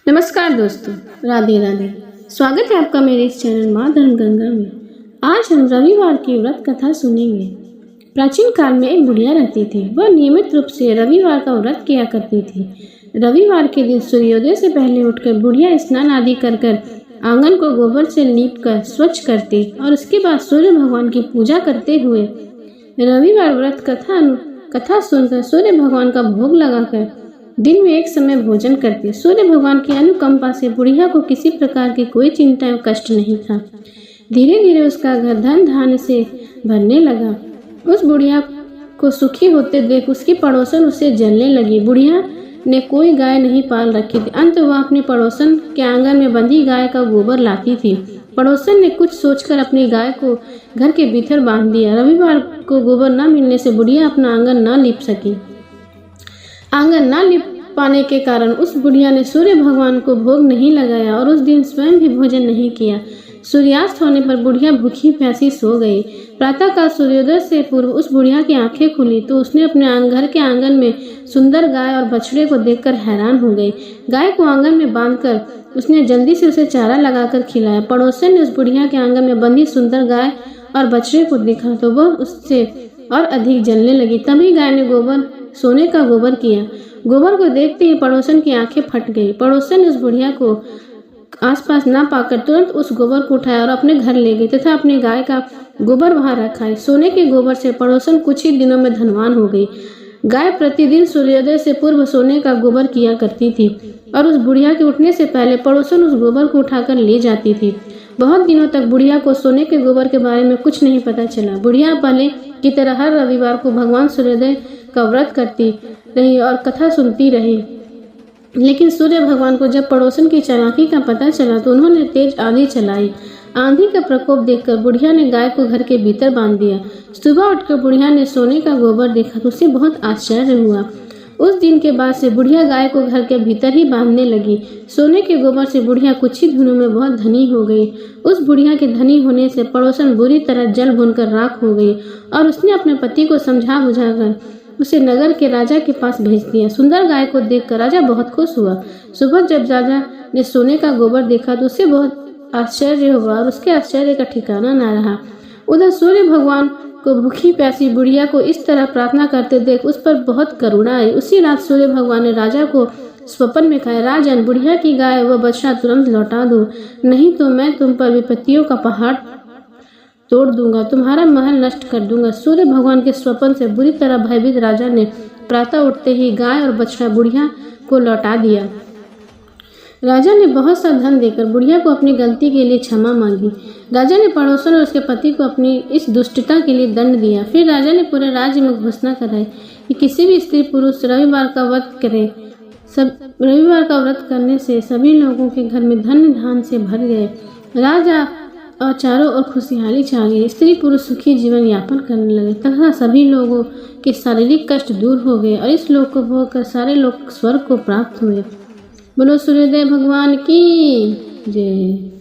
नमस्कार दोस्तों, राधे राधे। स्वागत है आपका मेरे इस चैनल माँ धर्म गंगा में। आज हम रविवार की व्रत कथा सुनेंगे। प्राचीन काल में एक बुढ़िया रहती थी। वह नियमित रूप से रविवार का व्रत किया करती थी। रविवार के दिन सूर्योदय से पहले उठकर बुढ़िया स्नान आदि कर आंगन को गोबर से लीप कर स्वच्छ करती और उसके बाद सूर्य भगवान की पूजा करते हुए रविवार व्रत कथा सुनकर सूर्य भगवान का भोग लगाकर दिन में एक समय भोजन करती। सूर्य भगवान की अनुकंपा से बुढ़िया को किसी प्रकार की कोई चिंता एवं कष्ट नहीं था। धीरे धीरे उसका घर धन धान्य से भरने लगा। उस बुढ़िया को सुखी होते देख उसकी पड़ोसन उसे जलने लगी। बुढ़िया ने कोई गाय नहीं पाल रखी थी। अंत वह अपने पड़ोसन के आंगन में बंधी गाय का गोबर लाती थी। पड़ोसन ने कुछ सोचकर अपनी गाय को घर के भीतर बांध दिया। रविवार को गोबर न मिलने से बुढ़िया अपना आंगन न लीप सकी। आंगन न लिप पाने के कारण उस बुढ़िया ने सूर्य भगवान को भोग नहीं लगाया और उस दिन स्वयं भी भोजन नहीं किया। सूर्यास्त होने पर बुढ़िया भूखी प्यासी सो गई। प्रातःकाल सूर्योदय से पूर्व उस बुढ़िया की आंखें खुली तो उसने अपने घर के आंगन में सुंदर गाय और बछड़े को देखकर हैरान हो गई। गाय को आंगन में बांधकर उसने जल्दी से उसे चारा लगाकर खिलाया। पड़ोसन ने उस बुढ़िया के आंगन में बंधी सुंदर गाय और बछड़े को देखा तो वह उससे और अधिक जलने लगी। तभी गाय ने सोने का गोबर किया। गोबर को देखते ही पड़ोसन की आंखें फट गई। पड़ोसन ने उस बुढ़िया को आसपास ना पाकर तुरंत उस गोबर को उठाया और अपने घर ले गई तथा अपनी गाय का गोबर वहां रखा। सोने के गोबर से पड़ोसन कुछ ही दिनों में धनवान हो गई। गाय प्रतिदिन सूर्योदय से पूर्व सोने का गोबर किया करती थी और उस बुढ़िया के उठने से पहले पड़ोसन उस गोबर को उठाकर ले जाती थी। बहुत दिनों तक बुढ़िया को सोने के गोबर के बारे में कुछ नहीं पता चला। बुढ़िया पहले की तरह हर रविवार को भगवान सूर्योदय का व्रत करती रही और कथा सुनती रही। लेकिन सूर्य भगवान को जब पड़ोसन की चालाकी का पता चला तो उन्होंने तेज आंधी चलाई। आंधी का प्रकोप देखकर बुढ़िया ने गाय को घर के भीतर बांध दिया। सुबह उठकर बुढ़िया ने सोने का गोबर देखा तो उसे बहुत आश्चर्य हुआ। उस दिन के बाद से बुढ़िया गाय को घर के भीतर ही बांधने लगी। सोने के गोबर से बुढ़िया कुछ ही दिनों में बहुत धनी हो गई। उस बुढ़िया के धनी होने से पड़ोसन बुरी तरह जल भूनकर राख हो गई और उसने अपने पति को समझा बुझाकर उसे नगर के राजा के पास भेज दिया। सुंदर गाय को देखकर राजा बहुत खुश हुआ। सुबह जब राजा ने सोने का गोबर देखा तो उसे बहुत आश्चर्य हुआ और उसके आश्चर्य का ठिकाना न रहा। उधर सूर्य भगवान को भूखी प्यासी बुढ़िया को इस तरह प्रार्थना करते देख उस पर बहुत करुणा आई। उसी रात सूर्य भगवान ने राजा को स्वप्न में कहा, राजन, बुढ़िया की गाय व बछड़ा तुरंत लौटा दो, नहीं तो मैं तुम पर विपत्तियों का पहाड़ तोड़ दूंगा, तुम्हारा महल नष्ट कर दूंगा। सूर्य भगवान के स्वप्न से बुरी तरह भयभीत राजा ने प्रातः उठते ही गाय और बछड़ा बुढ़िया को लौटा दिया। राजा ने बहुत सा धन देकर बुढ़िया को अपनी गलती के लिए क्षमा मांगी। राजा ने पड़ोसन और उसके पति को अपनी इस दुष्टता के लिए दंड दिया। फिर राजा ने पूरे राज्य में घोषणा कराई कि किसी भी स्त्री पुरुष रविवार का व्रत करे। रविवार का व्रत करने से सभी लोगों के घर में धन धान से भर गए। राजा और चारों ओर खुशहाली छा गई। स्त्री पुरुष सुखी जीवन यापन करने लगे तथा सभी लोगों के शारीरिक कष्ट दूर हो गए और इस लोक को भोग कर सारे लोग स्वर्ग को प्राप्त हुए। बोलो सूर्योदय भगवान की जय।